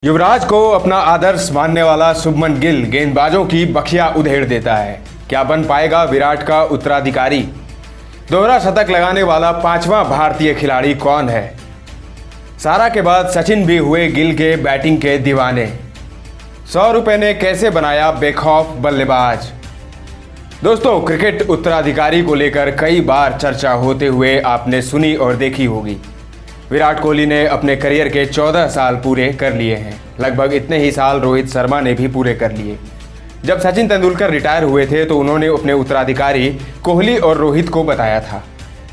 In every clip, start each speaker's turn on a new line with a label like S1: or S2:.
S1: युवराज को अपना आदर्श मानने वाला शुभमन गिल गेंदबाजों की बखिया उधेड़ देता है। क्या बन पाएगा विराट का उत्तराधिकारी? दोहरा शतक लगाने वाला पांचवा भारतीय खिलाड़ी कौन है? सारा के बाद सचिन भी हुए गिल के बैटिंग के दीवाने। 100 रुपए ने कैसे बनाया बेखौफ बल्लेबाज? दोस्तों, क्रिकेट उत्तराधिकारी को लेकर कई बार चर्चा होते हुए आपने सुनी और देखी होगी। विराट कोहली ने अपने करियर के 14 साल पूरे कर लिए हैं। लगभग इतने ही साल रोहित शर्मा ने भी पूरे कर लिए। जब सचिन तेंदुलकर रिटायर हुए थे तो उन्होंने अपने उत्तराधिकारी कोहली और रोहित को बताया था।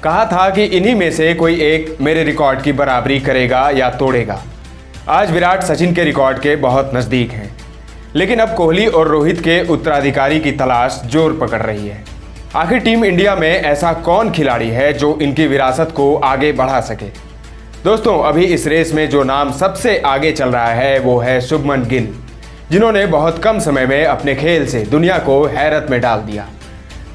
S1: कहा था कि इन्हीं में से कोई एक मेरे रिकॉर्ड की बराबरी करेगा या तोड़ेगा। आज विराट सचिन के रिकॉर्ड के बहुत नज़दीक हैं, लेकिन अब कोहली और रोहित के उत्तराधिकारी की तलाश जोर पकड़ रही है। आखिर टीम इंडिया में ऐसा कौन खिलाड़ी है जो इनकी विरासत को आगे बढ़ा सके? दोस्तों, अभी इस रेस में जो नाम सबसे आगे चल रहा है वो है शुभमन गिल, जिन्होंने बहुत कम समय में अपने खेल से दुनिया को हैरत में डाल दिया।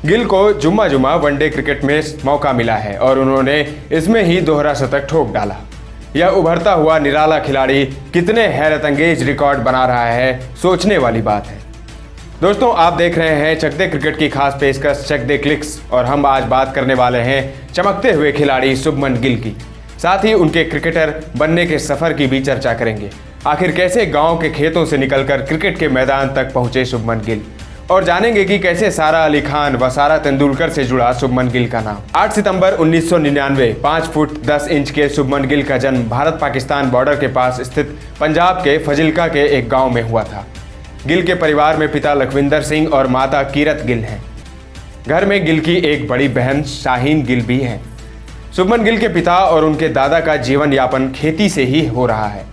S1: गिल को जुम्मा जुम्मा वनडे क्रिकेट में मौका मिला है और उन्होंने इसमें ही दोहरा शतक ठोक डाला। यह उभरता हुआ निराला खिलाड़ी कितने हैरत अंगेज रिकॉर्ड बना रहा है, सोचने वाली बात है। दोस्तों, आप देख रहे हैं चक दे क्रिकेट की खास पेशकश चक दे क्लिक्स, और हम आज बात करने वाले हैं चमकते हुए खिलाड़ी शुभमन गिल की। साथ ही उनके क्रिकेटर बनने के सफर की भी चर्चा करेंगे। आखिर कैसे गांव के खेतों से निकलकर क्रिकेट के मैदान तक पहुंचे शुभमन गिल, और जानेंगे कि कैसे सारा अली खान व सारा तेंदुलकर से जुड़ा शुभमन गिल का नाम। 8 सितंबर 1999 5 फुट 10 इंच के शुभमन गिल का जन्म भारत पाकिस्तान बॉर्डर के पास स्थित पंजाब के फजिल्का के एक गाँव में हुआ था। गिल के परिवार में पिता लखविंदर सिंह और माता कीरत गिल हैं। घर में गिल की एक बड़ी बहन शाहीन गिल भी है। शुभमन गिल के पिता और उनके दादा का जीवन यापन खेती से ही हो रहा है।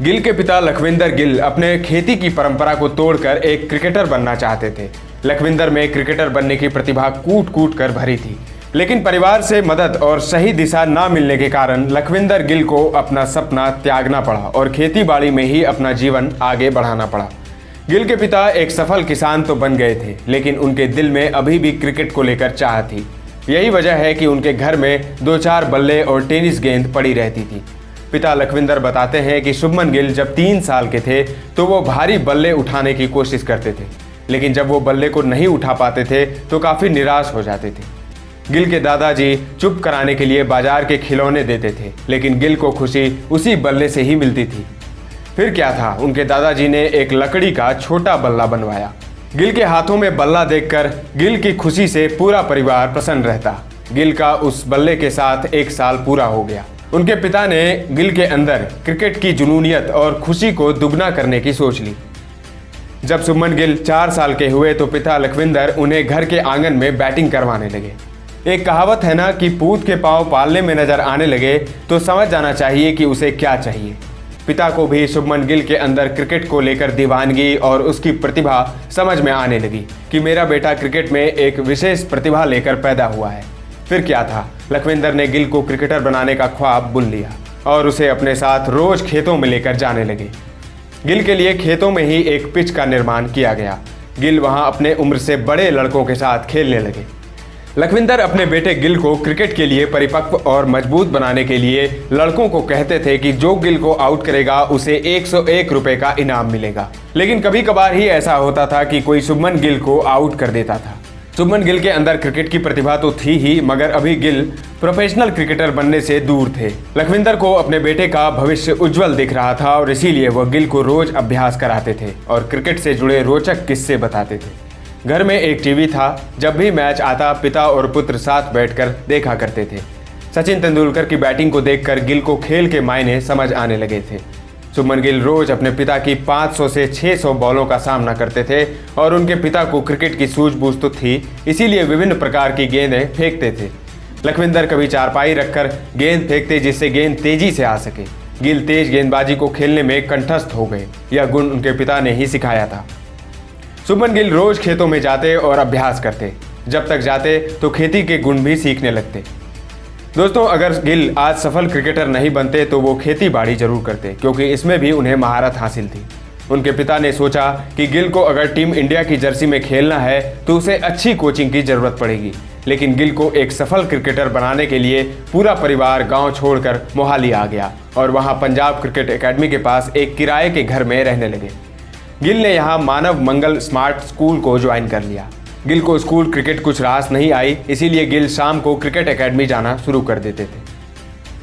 S1: गिल के पिता लखविंदर गिल अपने खेती की परंपरा को तोड़कर एक क्रिकेटर बनना चाहते थे। लखविंदर में क्रिकेटर बनने की प्रतिभा कूट कूट कर भरी थी, लेकिन परिवार से मदद और सही दिशा न मिलने के कारण लखविंदर गिल को अपना सपना त्यागना पड़ा और खेती बाड़ी में ही अपना जीवन आगे बढ़ाना पड़ा। गिल के पिता एक सफल किसान तो बन गए थे, लेकिन उनके दिल में अभी भी क्रिकेट को लेकर चाह थी। यही वजह है कि उनके घर में 2-4 बल्ले और टेनिस गेंद पड़ी रहती थी। पिता लखविंदर बताते हैं कि शुभमन गिल जब 3 साल के थे तो वो भारी बल्ले उठाने की कोशिश करते थे, लेकिन जब वो बल्ले को नहीं उठा पाते थे तो काफ़ी निराश हो जाते थे। गिल के दादाजी चुप कराने के लिए बाजार के खिलौने देते थे, लेकिन गिल को खुशी उसी बल्ले से ही मिलती थी। फिर क्या था, उनके दादाजी ने एक लकड़ी का छोटा बल्ला बनवाया। गिल के हाथों में बल्ला देखकर गिल की खुशी से पूरा परिवार प्रसन्न रहता। गिल का उस बल्ले के साथ 1 साल पूरा हो गया। उनके पिता ने गिल के अंदर क्रिकेट की जुनूनियत और खुशी को दुगना करने की सोच ली। जब शुभमन गिल 4 साल के हुए तो पिता लखविंदर उन्हें घर के आंगन में बैटिंग करवाने लगे। एक कहावत है ना कि पूत के पांव पालने में नजर आने लगे तो समझ जाना चाहिए कि उसे क्या चाहिए। पिता को भी शुभमन गिल के अंदर क्रिकेट को लेकर दीवानगी और उसकी प्रतिभा समझ में आने लगी कि मेरा बेटा क्रिकेट में एक विशेष प्रतिभा लेकर पैदा हुआ है। फिर क्या था, लखविंदर ने गिल को क्रिकेटर बनाने का ख्वाब बुन लिया और उसे अपने साथ रोज खेतों में लेकर जाने लगे। गिल के लिए खेतों में ही एक पिच का निर्माण किया गया। गिल वहां अपने उम्र से बड़े लड़कों के साथ खेलने लगे। लखविंदर अपने बेटे गिल को क्रिकेट के लिए परिपक्व और मजबूत बनाने के लिए लड़कों को कहते थे कि जो गिल को आउट करेगा उसे 101 रुपए का इनाम मिलेगा। लेकिन कभी कभार ही ऐसा होता था कि कोई शुभमन गिल को आउट कर देता था। शुभमन गिल के अंदर क्रिकेट की प्रतिभा तो थी ही, मगर अभी गिल प्रोफेशनल क्रिकेटर बनने से दूर थे। लखविंदर को अपने बेटे का भविष्य उज्जवल दिख रहा था और इसीलिए वह गिल को रोज अभ्यास कराते थे और क्रिकेट से जुड़े रोचक किस्से बताते थे। घर में एक टीवी था। जब भी मैच आता पिता और पुत्र साथ बैठकर देखा करते थे। सचिन तेंदुलकर की बैटिंग को देखकर गिल को खेल के मायने समझ आने लगे थे। शुभमन गिल रोज अपने पिता की 500 से 600 बॉलों का सामना करते थे और उनके पिता को क्रिकेट की सूझबूझ तो थी, इसीलिए विभिन्न प्रकार की गेंदें फेंकते थे। लखविंदर कभी चारपाई रखकर गेंद फेंकते जिससे गेंद तेजी से आ सके। गिल तेज गेंदबाजी को खेलने में कंठस्थ हो गए। यह गुण उनके पिता ने ही सिखाया था। शुभमन गिल रोज खेतों में जाते और अभ्यास करते। जब तक जाते तो खेती के गुण भी सीखने लगते। दोस्तों, अगर गिल आज सफल क्रिकेटर नहीं बनते तो वो खेती बाड़ी जरूर करते, क्योंकि इसमें भी उन्हें महारत हासिल थी। उनके पिता ने सोचा कि गिल को अगर टीम इंडिया की जर्सी में खेलना है तो उसे अच्छी कोचिंग की जरूरत पड़ेगी। लेकिन गिल को एक सफल क्रिकेटर बनाने के लिए पूरा परिवार गांव छोड़कर मोहाली आ गया और वहां पंजाब क्रिकेट एकेडमी के पास एक किराए के घर में रहने लगे। गिल ने यहां मानव मंगल स्मार्ट स्कूल को ज्वाइन कर लिया। गिल को स्कूल क्रिकेट कुछ रास नहीं आई, इसीलिए गिल शाम को क्रिकेट एकेडमी जाना शुरू कर देते थे।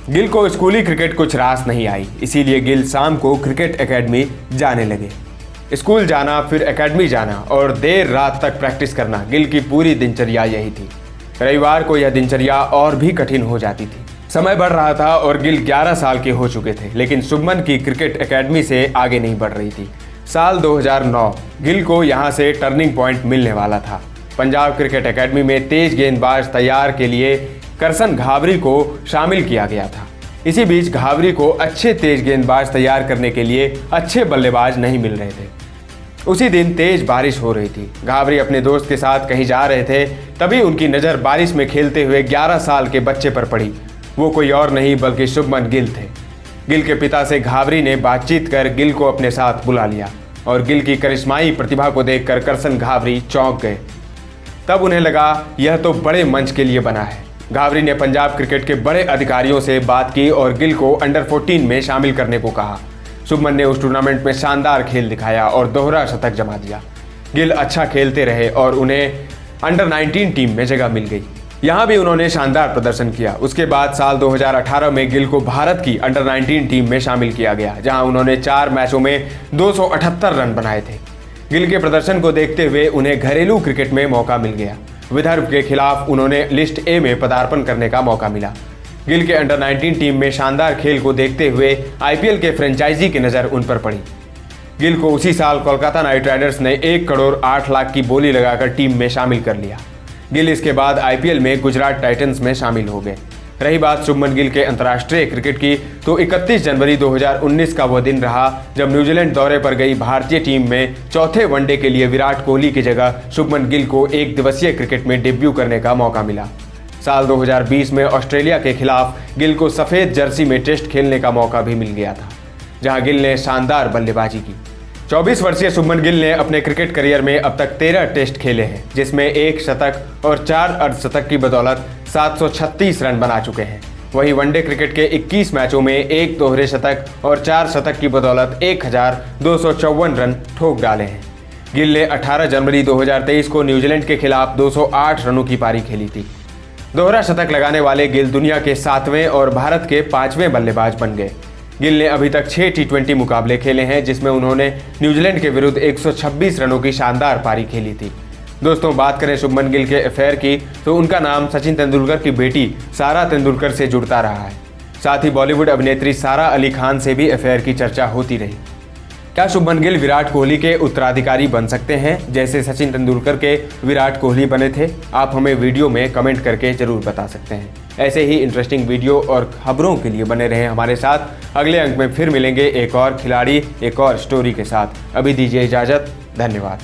S1: गिल को स्कूली क्रिकेट कुछ रास नहीं आई, इसीलिए गिल शाम को क्रिकेट एकेडमी जाने लगे। स्कूल जाना, फिर एकेडमी जाना और देर रात तक प्रैक्टिस करना, गिल की पूरी दिनचर्या यही थी। रविवार को यह दिनचर्या और भी कठिन हो जाती थी। समय बढ़ रहा था और गिल 11 साल के हो चुके थे, लेकिन शुभमन की क्रिकेट एकेडमी से आगे नहीं बढ़ रही थी। साल 2009 गिल को यहां से टर्निंग पॉइंट मिलने वाला था। पंजाब क्रिकेट एकेडमी में तेज गेंदबाज तैयार के लिए करसन घावरी को शामिल किया गया था। इसी बीच घावरी को अच्छे तेज गेंदबाज तैयार करने के लिए अच्छे बल्लेबाज नहीं मिल रहे थे। उसी दिन तेज बारिश हो रही थी। घावरी अपने दोस्त के साथ कहीं जा रहे थे, तभी उनकी नज़र बारिश में खेलते हुए 11 साल के बच्चे पर पड़ी। वो कोई और नहीं बल्कि शुभमन गिल थे। गिल के पिता से घावरी ने बातचीत कर गिल को अपने साथ बुला लिया और गिल की करिश्माई प्रतिभा को देखकर करसन घावरी चौंक गए। तब उन्हें लगा यह तो बड़े मंच के लिए बना है। घावरी ने पंजाब क्रिकेट के बड़े अधिकारियों से बात की और गिल को अंडर 14 में शामिल करने को कहा। शुभमन ने उस टूर्नामेंट में शानदार खेल दिखाया और दोहरा शतक जमा दिया। गिल अच्छा खेलते रहे और उन्हें अंडर 19 टीम में जगह मिल गई। यहाँ भी उन्होंने शानदार प्रदर्शन किया। उसके बाद साल 2018 में गिल को भारत की अंडर 19 टीम में शामिल किया गया, जहां उन्होंने 4 मैचों में 278 रन बनाए थे। गिल के प्रदर्शन को देखते हुए उन्हें घरेलू क्रिकेट में मौका मिल गया। विदर्भ के खिलाफ उन्होंने लिस्ट ए में पदार्पण करने का मौका मिला। गिल के अंडर 19 टीम में शानदार खेल को देखते हुए आईपीएल के फ्रेंचाइजी की नज़र उन पर पड़ी। गिल को उसी साल कोलकाता नाइट राइडर्स ने 1 करोड़ 8 लाख की बोली लगाकर टीम में शामिल कर लिया। गिल इसके बाद आईपीएल में गुजरात टाइटंस में शामिल हो गए। रही बात शुभमन गिल के अंतर्राष्ट्रीय क्रिकेट की, तो 31 जनवरी 2019 का वह दिन रहा जब न्यूजीलैंड दौरे पर गई भारतीय टीम में चौथे वनडे के लिए विराट कोहली की जगह शुभमन गिल को एक दिवसीय क्रिकेट में डेब्यू करने का मौका मिला। साल 2020 में ऑस्ट्रेलिया के खिलाफ गिल को सफ़ेद जर्सी में टेस्ट खेलने का मौका भी मिल गया था, जहां गिल ने शानदार बल्लेबाजी की। 24 वर्षीय शुभमन गिल ने अपने क्रिकेट करियर में अब तक 13 टेस्ट खेले हैं, जिसमें 1 शतक और 4 अर्धशतक की बदौलत 736 रन बना चुके हैं। वहीं वनडे क्रिकेट के 21 मैचों में 1 दोहरे शतक और 4 शतक की बदौलत 1254 रन ठोक डाले हैं। गिल ने 18 जनवरी 2023 को न्यूजीलैंड के खिलाफ 208 रनों की पारी खेली थी। दोहरा शतक लगाने वाले गिल दुनिया के 7वें और भारत के 5वें बल्लेबाज बन गए। गिल ने अभी तक 6 T20 मुकाबले खेले हैं, जिसमें उन्होंने न्यूजीलैंड के विरुद्ध 126 रनों की शानदार पारी खेली थी। दोस्तों, बात करें शुभमन गिल के अफेयर की, तो उनका नाम सचिन तेंदुलकर की बेटी सारा तेंदुलकर से जुड़ता रहा है। साथ ही बॉलीवुड अभिनेत्री सारा अली खान से भी अफेयर की चर्चा होती रही। क्या शुभमन गिल विराट कोहली के उत्तराधिकारी बन सकते हैं, जैसे सचिन तेंदुलकर के विराट कोहली बने थे? आप हमें वीडियो में कमेंट करके जरूर बता सकते हैं। ऐसे ही इंटरेस्टिंग वीडियो और खबरों के लिए बने रहें हमारे साथ। अगले अंक में फिर मिलेंगे एक और खिलाड़ी, एक और स्टोरी के साथ। अभी दीजिए इजाज़त। धन्यवाद।